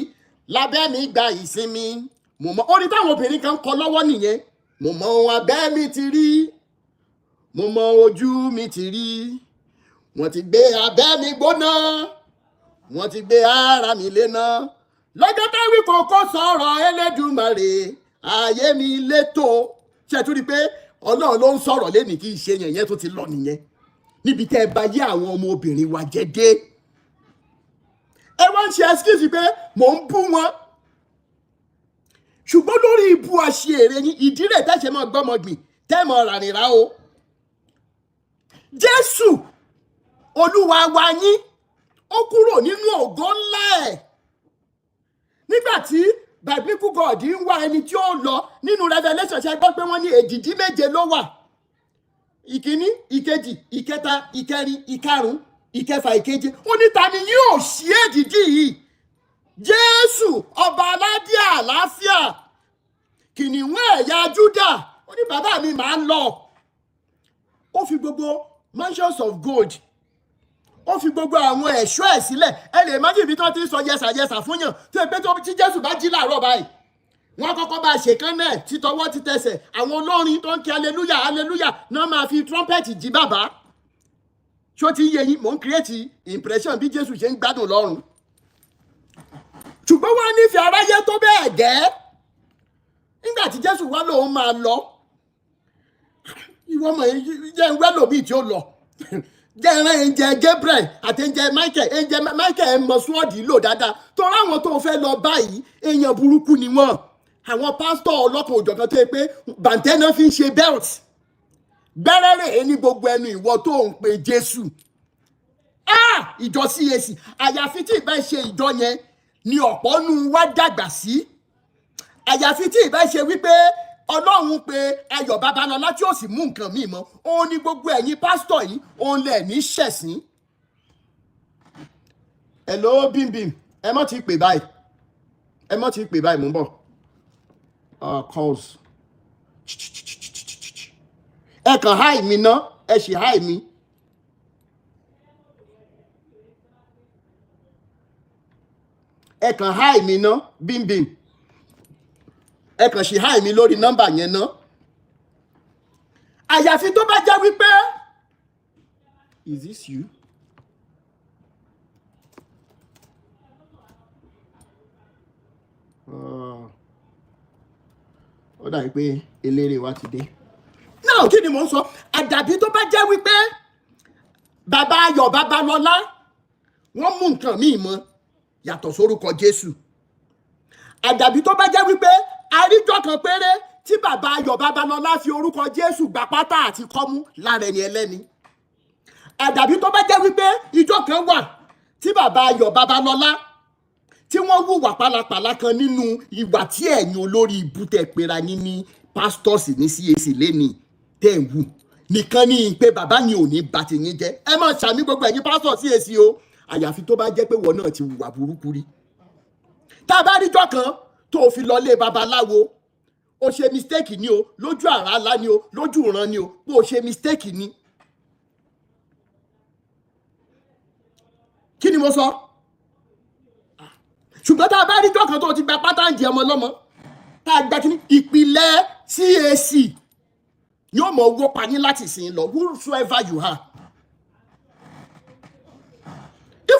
lábẹ́ mi gba ìsinmi. Mo mọ orin táwọn obìnrin kan kọ lọ́wọ́ nìyẹn. Mo mọ abẹ́ mi ti rí, mo mọ ojú mi ti rí. Wọ́n ti gbé abẹ́ mi gbóná, wọ́n ti gbé ara mi léná. Lọ́gọ́ta wí kọ̀ọ̀kan sọ̀rọ̀ Elédùmarè ayé mi létò. Ṣé tún rí pé Ọlọ́run ló ń sọ̀rọ̀ lẹ́nìí, kì í ṣe yẹn tó ti lọ nìyẹn. Níbi tẹ́ ẹ bá yé àwọn ọmọ obìnrin wa jẹ́ dé, ẹ wá ń ṣe excuse pé mò ń bú wọn, ṣùgbọ́n lórí ibu àṣìírè yín ìdí rẹ̀ tẹ́ ṣe máa gbọ́mọgbìn tẹ́ mọ̀ ràrìnrà o. Jésù Olúwa wa yín ó kúrò nínú ògo ńlá ẹ̀ nígbà tí biblical God ń wá ẹni tí ó lọ. Nínú Revelation ṣe gbọ́ pé wọ́n ní èdìdí méje ló wà: ìkíní, ìkejì, ìkẹta, ìkẹrin, ìkarùn, ìkẹfà, ìkeje. Ó ní ta ni yóò ṣí èdìdí yìí? Jésù ọba aládé àlàáfíà, kìnìún ẹ̀yà Júdà. Ó ní bàbá mi máa ń lọ. Ó fi gbogbo mansions of gold, ó fi gbogbo àwọn ẹ̀ṣọ́ ẹ̀ sílẹ̀. Ẹ lè má jìbí tán ti ń sọ yẹsà fún yàn tó ẹ pé tí Jésù bá jí láàárọ̀ báyìí, wọ́n kọ́kọ́ bá ṣèkán náà títọwọ́ títẹsẹ̀. Àwọn olórin tó ń kí hallelujah hallelujah náà máa fi trumpet jí bàbá. Ṣó ti yé yín? Mò ń create impression bí Jésù ṣe ń gbádùn lọ́run. Ṣùgbọ́n wọ́n nífẹ̀ẹ́ aráyé tó bẹ́ẹ̀ gẹ́. Nígbà tí Jésù wá lòun máa lọ, ìwọ mọ̀ jẹ́ ń wẹ́lò bíi tí ó lọ. Jẹ́ ẹran ẹ̀ǹjẹ̀ Gabriel àti ẹ̀ǹjẹ̀ Michael. ẹ̀ǹjẹ̀ Michael ẹ̀ mọ̀ sọ́ọ̀dì lò dáadáa. Torí àwọn tó fẹ́ lọ báyìí èèyàn burúkú ni wọ́n. Àwọn pásítọ̀ ọlọ́kan òjọ̀kan tó yẹ pé bàǹtẹ́ náà fi ń ṣe belt. Gbẹ́rẹ́rẹ́ ní gbogbo ẹnu ìwọ tó ń pe Jésù. Ìjọ CAC, àyàfi tí ìbá ṣe ìjọ yẹn ni ọ̀pọ̀ nù wá dàgbà sí. Àyàfi tí ìbá ṣe wípé Ọlọ́run pé Ayọ̀ Babalọ́lá tí ó sì mú nǹkan míì mọ́. Òun ni gbogbo ẹ̀yin pásítọ̀ yìí, òun lẹ̀ ní ṣẹ̀sín. Hello bímbím, ẹ mọ̀ tí pè báyìí. Ẹ mọ̀ tí pè báyìí, mò ń bọ̀. Calls. Ẹ kàn háì mi ná, ẹ sì háì mi. Ẹ kàn háì mi ná, bímbím. Ẹ kàn sì háì mi lórí nọ́mbà yẹn ná. Àyàfi tó bá jẹ́ wípé, is this you? Ó dàbí pé eléré wa ti dé. Náà kí ni mò ń sọ? Àdàbí tó bá jẹ́ wípé bàbá Ayọ̀ Babalọ́lá wọ́n mú nǹkan míì mọ́ yàtọ̀ sórúkọ Jésù. Àdàbí tó bá jẹ́ wípé àríjọ kan péré tí bàbá Ayọ̀ Babalọ́lá fi orúkọ Jésù gbà pátá àti kọ́mú lára ẹni ẹlẹ́ni. Àdàbí tó bá jẹ́ wípé ìjọ kan wà tí bàbá Ayọ̀ Babalọ́lá tí wọ́n hùwà pálapàla kan nínú ìwà tí ẹ̀yin olórí ibùtẹ̀ pera yín ní pastors ní CAC lẹ́ni tẹ̀ ń wù nìkan ní pé bàbá yín ò ní bá ti yín jẹ́. Ẹ má ṣàmì gbogbo ẹ̀yin pastors CAC o, àyàfi tó bá jẹ́ pé wọ́n náà ti hùwà burúkú rí. Tá a bá ríjọ́ kan tó fi lọlé babaláwo, ó ṣe mistake ni o, lójú àrá ńlá ni o, lójú ìran ni o, bó ṣe mistake ni. Kí ni mo sọ? Ṣùgbọ́n tá a bá rí jọ́kan tó ti gba pátá ń jẹ ọmọ lọ́mọ, tá a gba kí ní ìpìlẹ̀ CAC yóò mọ̀ owó pani láti sìn lọ, whosoever you are.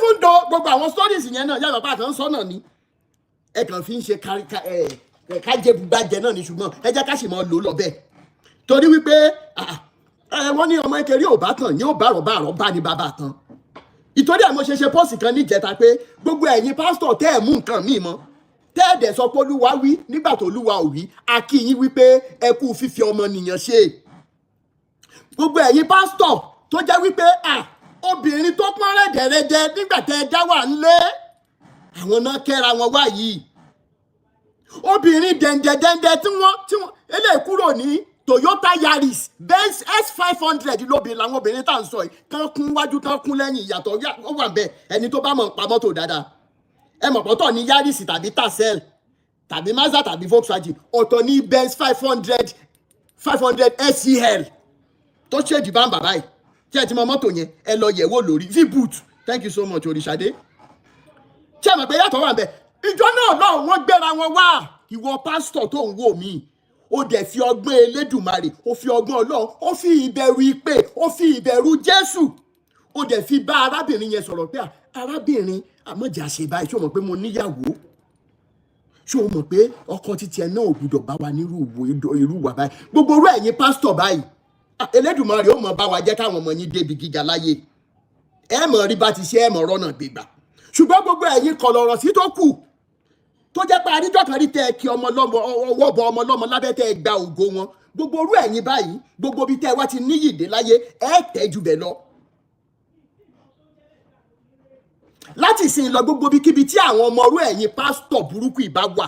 even though gbogbo àwọn stories yẹn náà yàrá pa kan sọ náà ni ẹ kàn fi ń ṣe kájẹbùgbàjẹ náà ni ṣùgbọ́n ẹ jẹ́ ká sì mọ́ lò lọ bẹ́ẹ̀ torí wípé wọ́n ní ọmọ kékeré ò bá tàn yóò bá àrọ̀ bá ní bàbá tán ìtorí àmọ́ ṣe pọ́ọ̀sì kan níjẹta pé gbogbo ẹ̀yin pásítọ̀ tẹ́ ẹ̀ mú nǹkan míì mọ́ tẹ́ ẹ̀ dẹ̀ sọ pé olúwa wí nígbà tó olúwa ò wí a kí yín wípé ẹ kú fífi ọmọnìyàn ṣe gbogbo ẹ̀yin pásítọ̀ tó jẹ́ wípé obìnrin tó pọ́n rẹ̀dẹ̀rẹ̀dẹ̀ nígbà tẹ́ ẹ dá wà ńlé àwọn náà kẹ́ra wọn wá yìí obìnrin dẹ̀ndẹ̀dẹ̀ndẹ̀ tí wọ́n eléyìí kúrò ní Toyota Yaris Benz S500 lóbìnrin làwọn obìnrin tá à ń sọ yìí kán kún wájú kán kún lẹ́yìn ìyàtọ̀ ó wà bẹ́ẹ̀ ẹni tó bá mọ̀ pa mọ́tò dáadáa ẹ mọ̀ pọ́tọ̀ ní Yaris tàbí Tercel tàbí Mazda tàbí Volkswagen ọ̀tọ̀ ní Benz 500 SEL tó ṣèjì bá ń bàbá yìí tí ẹ ti mọ mọ́tò yẹn ẹ lọ yẹ̀wò lórí V-boot thank you so much Oríṣadé tí ẹ mọ̀ pé yàtọ̀ wà bẹ́ẹ̀ ìjọ náà wọ́n gbéra wọn wá ìwọ pásítọ̀ tó ń wò mí ó dẹ̀ fi ọgbọ́n Elédùmarè ó fi ọgbọ́n Ọlọ́run ó fi ìbẹ̀rù ìpè ó fi ìbẹ̀rù Jésù ó dẹ̀ fi bá arábìnrin yẹn sọ̀rọ̀ pé arábìnrin àmọ́jà ṣe báyìí ṣé o mọ̀ pé mo níyàwó ṣé o mọ̀ pé ọkọ títí ẹ náà ò gbúdọ̀ bá wa nírú irú wà báyìí gbogbo orú ẹ̀yin pásítọ̀ báyìí Elédùmarè ó mọ̀ bá wa jẹ́ káwọn ọmọ yín débi gíga láyé ẹ mọ̀ rí bá ti ṣe ẹ mọ̀ rọ́nà gbégbà ṣùgbọ́n gbogbo ẹ̀yin kọlọ̀rọ̀ sí tó kù tó jẹ́ pé àríjọ́ kan rí tẹ́ ẹ kí ọmọ lọ́mọ ọwọ́ bọ ọmọ lọ́mọ lábẹ́ tẹ́ ẹ gba ògo wọn gbogbo orú ẹ̀yin báyìí gbogbo bí tẹ́ ẹ wá ti níyì dé láyé ẹ tẹ́ jù bẹ́ẹ̀ lọ. láti ìsìn lọ gbogbo bíkíbi tí àwọn ọmọ orú ẹ̀yin pásítọ̀ burúkú ìbá wà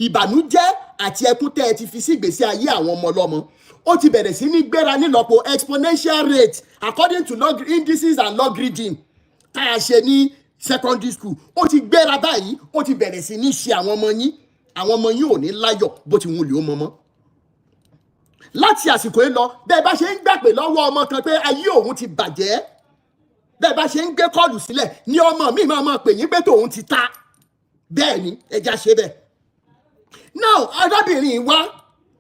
ìbànújẹ́ àti ẹkún tẹ́ ẹ ti fi sí ìgbésí ayé àwọn ọmọ ọlọ́mọ ó ti bẹ̀rẹ̀ sí ní gbéra nílọ́po exponential rate according to indices and logarithm tá a ṣe ní secondary school ó ti gbéra báyìí ó ti bẹ̀rẹ̀ sí ní ṣe àwọn ọmọ yín ò ní láyọ̀ bó ti wùn lè ó mọ́mọ́ láti àsìkò yìí lọ bẹ́ẹ̀ bá ṣe ń gbàpè lọ́wọ́ ọmọ kan pé ayé òun ti bàjẹ́ bẹ́ẹ̀ bá ṣe ń gbé kọ́ọ̀lù sílẹ̀ ní ọmọ mi máa pè yín pé tòun ti ta bẹ́ẹ̀ ni ẹja ṣe bẹ́ẹ̀ now arábìnrin wa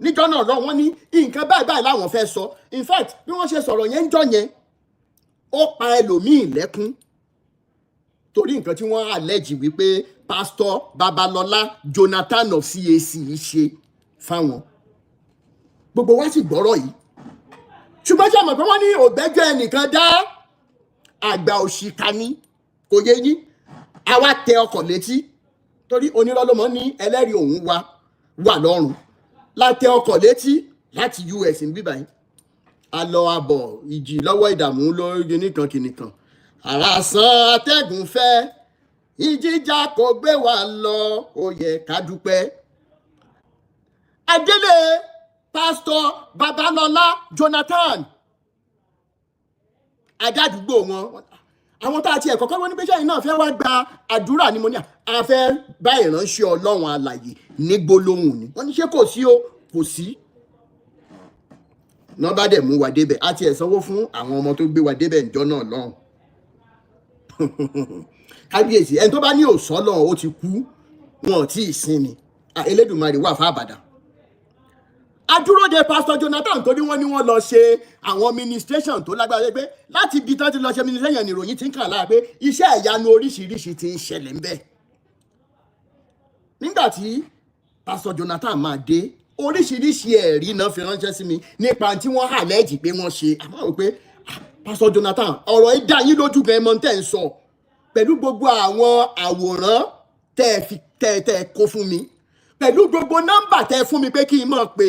níjọ́ náà lọ wọ́n ní nǹkan báyìí láwọn fẹ́ sọ in fact bí wọ́n ṣe sọ̀rọ̀ yẹn ń jọ yẹn ó pa ẹlòmíì lẹ́kún torí nǹkan tí wọ́n allege wípé pásítọ̀ Babalọ́lá Jonathan of CAC ṣe fáwọn gbogbo wa sì gbọ́rọ̀ yìí ṣùgbọ́n ṣe mọ̀ pé wọ́n ní ògbẹ́jọ́ ẹnìkan dá àgbà òṣìkà ní kò yé yín àwa tẹ ọkọ̀ létí torí onírọ́lọ́mọ ní ẹlẹ́rìí òun wà lọ́rùn látẹ ọkọ̀ létí láti US ń bíbáyìí a lọ abọ̀ ìjì lọ́wọ́ ìdààmú lórí nìkan kìnìkan àràsán atẹ́gùn fẹ́ ìjìjà kò gbé wa lọ ó yẹ ká dúpẹ́. adélé pásítọ̀ Babalọ́lá Jonathan adádùúgbò wọn àwọn tá a ti ẹ̀kọ́ kọ́kọ́ ní pé sẹ́yìn náà fẹ́ wá gba àdúrà ni mo ní a fẹ́ bá ìránṣẹ́ Ọlọ́run alààyè ní gbólóhùn ni wọ́n ní ṣé kò sí o kò sí náà bá dẹ̀ mú wa débẹ̀ àti ẹ̀ sanwó fún àwọn ọmọ tó gbé wa débẹ̀ ìjọ náà lọ́hùn kábíyèsí ẹni tó bá ní òsọ́lọ̀ ó ti kú wọn ò tí ì sinmi Elédùmarè wà fún àbàdà adúróde pásítọ̀ Jonathan torí wọ́n ní wọ́n lọ ṣe àwọn ministration tó lágbára pé láti ibi tán ti lọ ṣe ministration ìròyìn ti ń kàn lára pé iṣẹ́ ìyanu oríṣiríṣi ti ń ṣẹlẹ̀ ń bẹ̀ nígbà tí pásítọ̀ Jonathan máa dé oríṣiríṣi ẹ̀rí náà fi ránṣẹ́ sí mi nípa tí wọ́n hà lẹ́ẹ̀jì pé wọ́n ṣe àmọ́ rò pé pásítọ̀ Jonathan ọ̀rọ̀ yìí dá yín lójú gan ẹmọ tẹ́ ń sọ pẹ̀lú gbogbo àwọn àwòrán tẹ́ kó fún mi pẹ̀lú gbogbo nọ́mbà tẹ́ fún mi pé kí n mọ̀ pé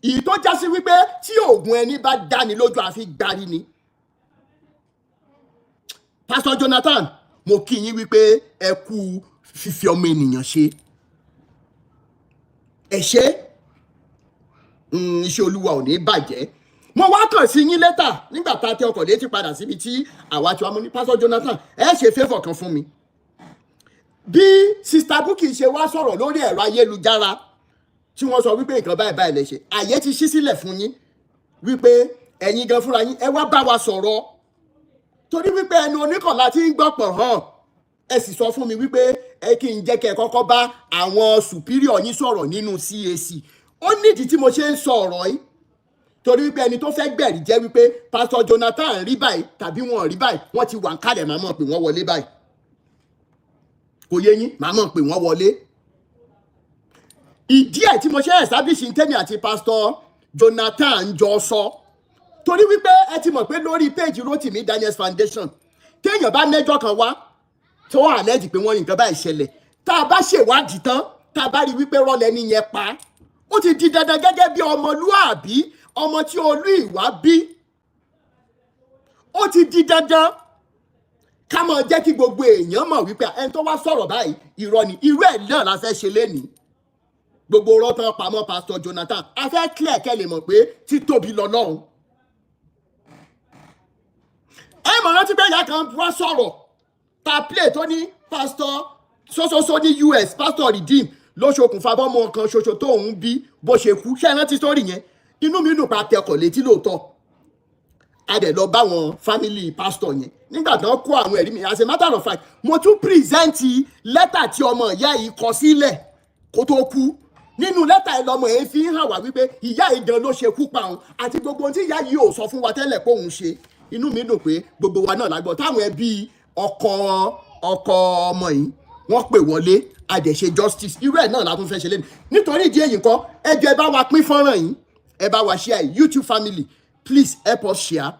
ìyí tó já sí wípé tí oògùn ẹni bá dáni lójú àfi gbárí ni pásítọ̀ Jonathan mo kí yín wípé ẹ kú fífi ọmọ ènìyàn ṣe ẹ ṣe iṣẹ́ Olúwa ò ní bàjẹ́ mo wá kàn sí yín lẹ́tà nígbà tá a tẹ ọkọ̀ létí padà síbi tí àwa tí wàá mú ní pásítọ̀ Jonathan ẹ ṣe favour kan fún mi bí sista Bukky ṣe wá sọ̀rọ̀ lórí ẹ̀rọ ayélujára tí wọ́n sọ wípé nǹkan báyìí lè ṣe àyè ti ṣí sílẹ̀ fún yín wípé ẹ̀yin gan fúnra yín ẹ wá bá wa sọ̀rọ̀ torí wípé ẹnu oníkànlá tí ń gbọ́pọ̀ hàn ẹ sì sọ fún mi wípé ẹ kí n jẹ́ kẹ́ ẹ kọ́kọ́ bá àwọn superior yín sọ̀rọ̀ nínú CAC ó nídìí tí mo ṣe ń sọ ọ̀rọ̀ yìí torí wípé ẹni tó fẹ́ gbẹ̀rí jẹ́ wípé Pastor Jonathan rí báyìí tàbí wọn rí báyìí wọ́n ti wà ń kálẹ̀ màá mọ̀ pé wọ́n wọlé báyìí kò yé yín màá mọ̀ pé wọ́n wọlé. Ìdí ẹ̀ tí mo ṣe establish tèmi àti Pastor Jonathan jọ sọ torí wípé ẹ ti mọ̀ pé lórí page Rotimi Daniels Foundation téèyàn bá mẹ́jọ kan wá tó wà lẹ́dí pé wọ́n ní nǹkan báyìí ṣẹlẹ̀ tá a bá ṣèwádìí tán tá a bá rí wípé rọ́lẹ̀ ní yẹn pa ó ti di dandan gẹ́gẹ́ bí ọmọlúàbí ọmọ tí olú ìwà bí ó ti di dandan ká máa jẹ́ kí gbogbo èèyàn mọ̀ wípé ẹni tó wá sọ̀rọ̀ báyìí irọ́ ni irú ẹ̀ náà la fẹ́ ṣe lénìí gbogbo rọ́tàn pamọ́ Pastor Jonathan a fẹ́ clear kẹ́ lè mọ̀ pé títóbi lọ́lọ́run. ẹ mọ̀ rántí pé ìyá kan wá sọ̀rọ̀ ta play tó ní Pastor sososo ní US Pastor Redeem ló ṣokùnfà bọ́mọ kan ṣoṣo tó ń bí bó ṣe kú ṣé ẹ rántí sórí yẹn inú mi dùn pa tẹkọ̀ létí lóòótọ́ a dẹ̀ lọ bá wọn family pastor yẹn nígbà tí wọ́n kó àwọn ẹ̀rí mi as a matter of fact mo tún present lẹ́tà tí ọmọ ìyá yìí kọ sílẹ̀ kó tó kú nínú lẹ́tà yìí lọmọ yẹn fi hàn wá wípé ìyá yìí gan ló ṣe kú pa òun àti gbogbo ohun tí ìyá yìí ò sọ fún wa tẹ́lẹ̀ pé òun ṣe inú mi dùn pé gbogbo wa náà lágbọ́ táwọn ẹbí ọkọ ọmọ yìí wọ́n pè wọlé a dẹ̀ ṣe justice irú ẹ̀ náà la tún fẹ́ ṣe lẹ́nu nítorí ìdí èyí nǹkan ẹ jọ̀ọ́ ẹ bá wa pín fọ́nrán yìí ẹ bá wa share YouTube family please help us share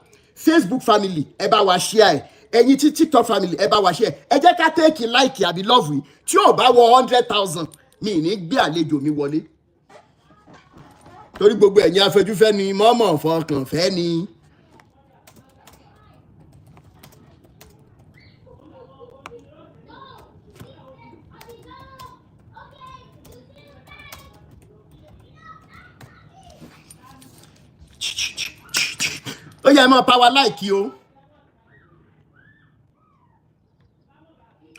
Facebook family ẹ bá wa share ẹ̀yin tí TikTok family ẹ bá wa share ẹ jẹ́ ká take like àbí love yìí tí ò bá wọ 100,000 mi ní gbé àlejò mi wọlé torí gbogbo ẹ̀yin afẹ́júfẹ́ ni mọ́mọ́ fọkàn fẹ́ ni. ó yẹ mọ́ power like o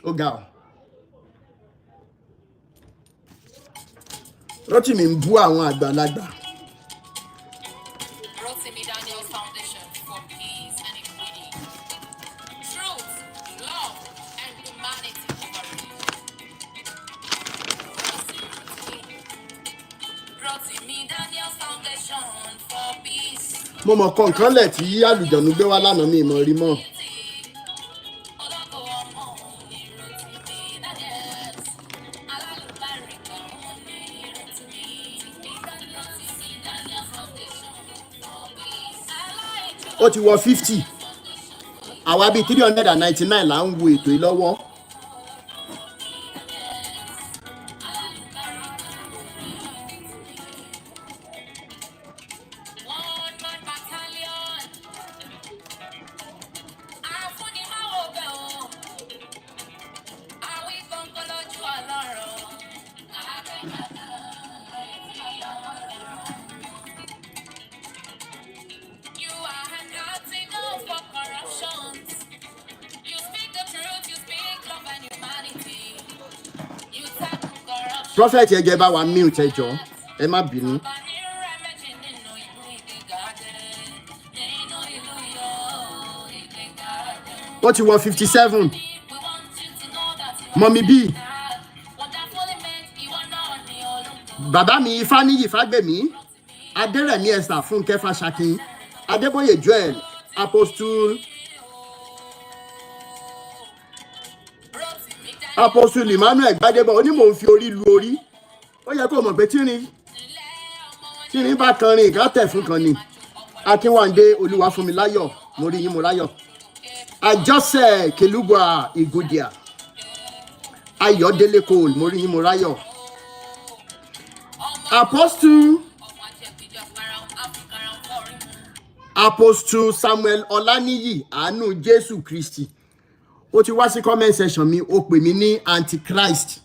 ó ga ọ Rotimi ń bú àwọn àgbàlagbà. Rotimi Daniels Foundation for Peace and Equity, Truth, Love, and Humanity Rotimi Daniels Foundation for Peace. mo mọ̀ kọ̀ọ̀kan lẹ̀ tí àlùjọ̀nù gbé wá lánàá mi ìmọ̀ rí mọ́. ó ti wọ 50 àwa bíi 399 là ń wo ètò yìí lọ́wọ́. Prophet ẹ jẹ́ bá wa mute ẹ jọ̀ọ́ ẹ má bínú. ó ti wọ 57 mọ̀mí bí bàbá mi Ifáníyì Fágbèmí Adérẹ̀mí Esther Fúnkẹ́ Fáṣakin Adébóyè Joel Apostle Emmanuel Gbadebo onímọ̀ ń fi orí lu orí ó yẹ kó mọ̀ pé tírin bá kan rìn ká tẹ̀ fún kan ni Akínwándé Olúwafúnmiláyọ̀ mo rí yín mo ráyọ̀ Àjọṣe Kelugba Igudia Ayọ̀délé Cole mo rí yín mo ráyọ̀ Apostle Samuel Ọláníyì Àánú Jésù Kristi ó ti wá sí comment section mi ó pè mí ní antichrist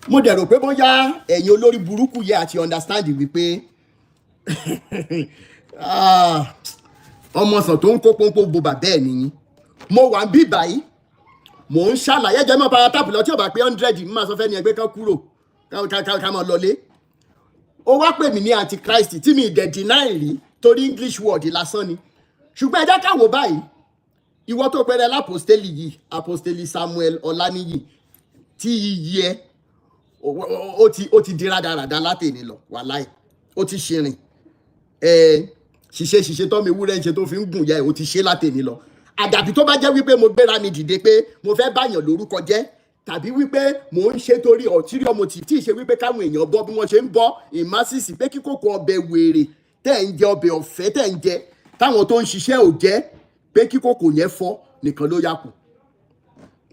mo dẹ̀ rò pé bóyá ẹ̀yin olórí burúkú yẹ àti understand wípé ọmọ sàn tó ń kó pọ́npọ́ bo bàbá ẹ̀ nìyí mo wà bí báyìí mò ń ṣàlàyé jẹ́ mọ́ para tápù lọ tí ò bá pé 100 mi máa sọ fẹ́ ni ẹgbẹ́ kan kúrò ká mọ̀ lọlé ó wá pè mí ní antichrist tí mi dẹ̀ deny rí torí English word lásán ni ṣùgbọ́n ẹ jẹ́ ká wò báyìí ìwọ tó pẹrẹ lápòstélì yìí apostoli Samuel Ọláníyì tí yìí ẹ ó ti di rádaràda látẹ̀ni lọ wàláì ó ti ṣìrìn ṣiṣẹ́ tó mi wúrẹ́ ń ṣe tó fi ń gùn ya ẹ̀ o ti ṣe látẹ̀ni lọ. Àdàbí tó bá jẹ́ wípé mo gbéra mi dìde pé mo fẹ́ báyàn lórúkọ jẹ́ tàbí wípé mò ń ṣe torí ulterior motive tí ì ṣe wípé káwọn èèyàn bọ́ bí wọ́n ṣe ń bọ́ ìmásìsì pé kíkòkò ọbẹ̀ wèrè tẹ́ ń jẹ ọbẹ̀ ọ̀fẹ́ tẹ́ ń jẹ táwọn tó ń ṣiṣẹ́ ò jẹ́ pé kíkòkò yẹn fọ́ nìkan ló yà kù.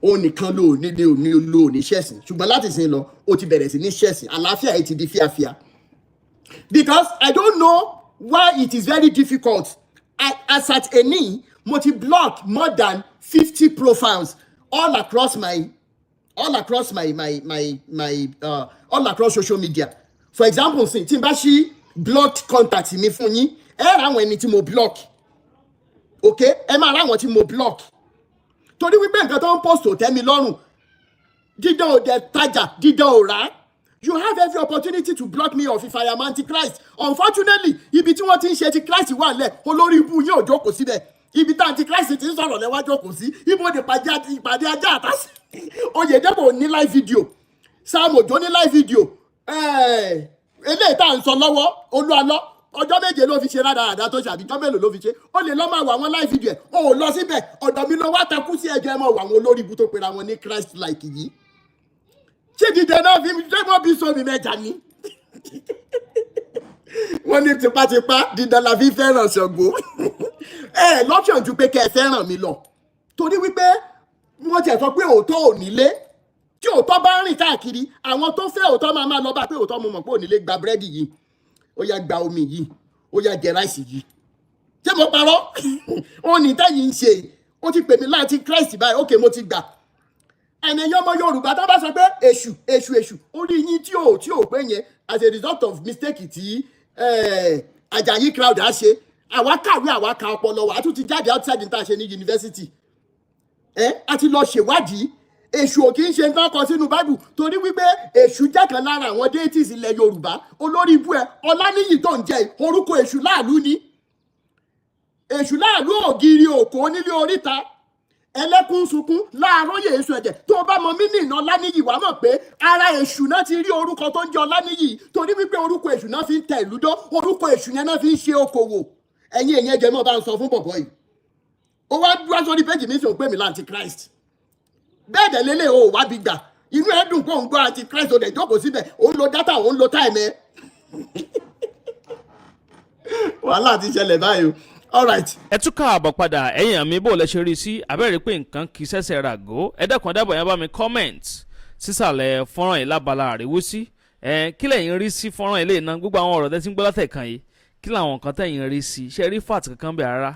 Ó nìkan ló ní ṣẹ̀sìn ṣùgbọ́n láti sin lọ ó ti bẹ̀rẹ̀ sí ní ṣẹ̀sìn àlàáfíà ẹ̀ ti di fíafíà. Because I don't know why it is very difficult. As at any, mo ti block more than 50 profiles all across social media. For example, tí n bá ṣí blocked contact mi fún yín, ẹ ra àwọn ẹni tí mo block. Okay? Ẹ máa ra àwọn tí mo block. Torí wípé nǹkan tó ń post ò tẹ́ mi lọ́rùn. Dídán ò dẹ̀ tajà, dídán ò rà. You have every opportunity to block me off if I am antichrist. Unfortunately, ibi tí wọ́n ti ń ṣe ti Christ wà lẹ̀, olórí ibu yóò jókòó síbẹ̀. Ibi tí antichrist ti ń sọ̀rọ̀ lẹ́wọ́ jókòó sí, ibo ni ìpàdé ajá àtàsí. Oyedepo ní live video, Sam Ojo ní live video. Eléyìí tá à ń sọ lọ́wọ́, Olúalọ́, ọjọ́ méje ló fi ṣe rádaràdà tó ṣàbí ọjọ́ mélòó ló fi ṣe. Ó lè lọ́ máa wà wọ́n live video ẹ̀, ó lọ síbẹ̀, ọ̀dọ̀ mi lọ wá takú sí ẹjọ́ ẹ mọ̀ wà wọn olórí ibu tó pera wọn ní Christ like yìí. Ṣé dídẹ náà fi ṣé wọ́n bí sómi mẹ́ta ní? Wọ́n ní tipátipá dídẹ la fi fẹ́ràn Ṣàngó. Lọ́pṣọ̀n ju pé kẹ́ ẹ fẹ́ràn mi lọ. Torí wípé wọ́n ti sọ pé òótọ́ ò nílé. Tí òótọ́ bá ń rìn káàkiri, àwọn tó fẹ́ òótọ́ máa lọ bá pé òótọ́ mo mọ̀ pé ò nílé gba búrẹ́dì yìí. Ó yá gba omi yìí. Ó yá jẹ ráìsì yìí. Ṣé mo parọ́? Ó ní tẹ́yìn ń ṣe. Ó ti pè mí láti Christ báyìí. Okay, mo ti gbà. Ẹnìyàn ọmọ Yorùbá tó bá sọ pé èṣù orí yín tí ò pé yẹn as a result of mistake tí Àjàyí crowd á ṣe àwa kàwé àwa ka ọpọlọ wa a tún ti jáde outside ní tá a ṣe ní yunifásitì a ti lọ ṣèwádìí èṣù ò kì í ṣe nǹkan kan sínú Bible torí wípé èṣù jẹ́ kan lára àwọn deities ilẹ̀ Yorùbá olórí ibú ẹ Ọláníyì tó ń jẹ orúkọ èṣù láàlú ni èṣù láàlú ògiri òkò onílé oríta ẹlẹ́kùn sunkún láàárọ̀yè èso ẹ̀jẹ̀ tó bá mọ mí ní ìná Ọláníyì wàá mọ̀ pé ara èṣù náà ti rí orúkọ tó ń jẹ́ Ọláníyì torí wípé orúkọ èṣù náà fi ń tẹ ìlú dó orúkọ èṣù yẹn náà fi ń ṣe okòwò ẹ̀yin èyàn jẹ́ mọ́ bá ń sọ fún bọ̀bọ̀ yìí ó wá dúró sórí péjì mi sì ń pè mí láǹtí Christ bẹ́ẹ̀ dẹ̀ lélẹ̀ o wá bí gbà inú ẹ̀ dùn pé òun gbọ́ àǹtí Christ ó dẹ̀ jókòó síbẹ̀ òun lo dátà òun lo táìmù ẹ̀ wàhálà ti ṣẹlẹ̀ báyìí all right. ẹ tún káàbọ̀ padà ẹ̀yin àmì bò lẹ ṣe rí sí abẹ́rẹ́ pé nǹkan kì í ṣẹ̀ṣẹ̀ ràgó ẹ dákun dábọ̀ yẹn bá mi comment sísàlẹ̀ fọ́nrán yìí lábala àríwú sí kí lẹ̀yin rí sí fọ́nrán ilé iná gbogbo àwọn ọ̀rọ̀ tẹ́tí ń gbọ́ látẹ̀kan yìí kí làwọn nǹkan tẹ̀yin rí sí ṣe rí fat kankan bẹ̀ rárá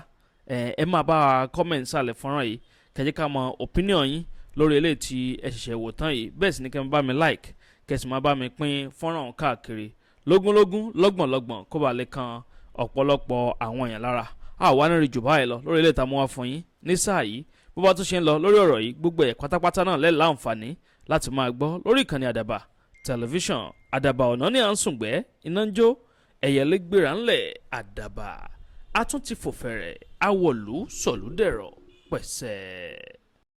ẹ máa bá wa comment sàlẹ̀ fọ́nrán yìí kẹ́jẹ́ ká mọ opinion yín lórí eléyìí tí ẹ ṣẹ̀ṣẹ̀ wò tán yìí bẹ́ẹ̀ sì ni kẹ́ bá mi like kẹ́sì máa bá mi pín fọ́nrán káàkiri lógúnlógún lọ́gbọ̀nlọ́gbọ̀n kó ba lè kan ọ̀pọ̀lọpọ̀ àwọn èèyàn lára àwa ní rí jù báyìí lọ lórí ilé ìtààmú wa fún yín ní sáà yìí bó bá tún ṣe ń lọ lórí ọ̀rọ̀ yìí gbogbo ẹ̀ pátápátá náà lẹ́ẹ̀ láǹfààní láti máa gbọ́ lórí ìkànnì àdàbà tẹlifíṣàn àdàbà ọ̀nà ní à ń sùngbẹ́ iná ń jó ẹ̀yẹ̀lé gbéra ńlẹ̀ àdàbà a tún ti fò fẹ̀rẹ̀ awọ̀lú sọ̀lúdẹ̀rọ̀ pẹ̀sẹ̀.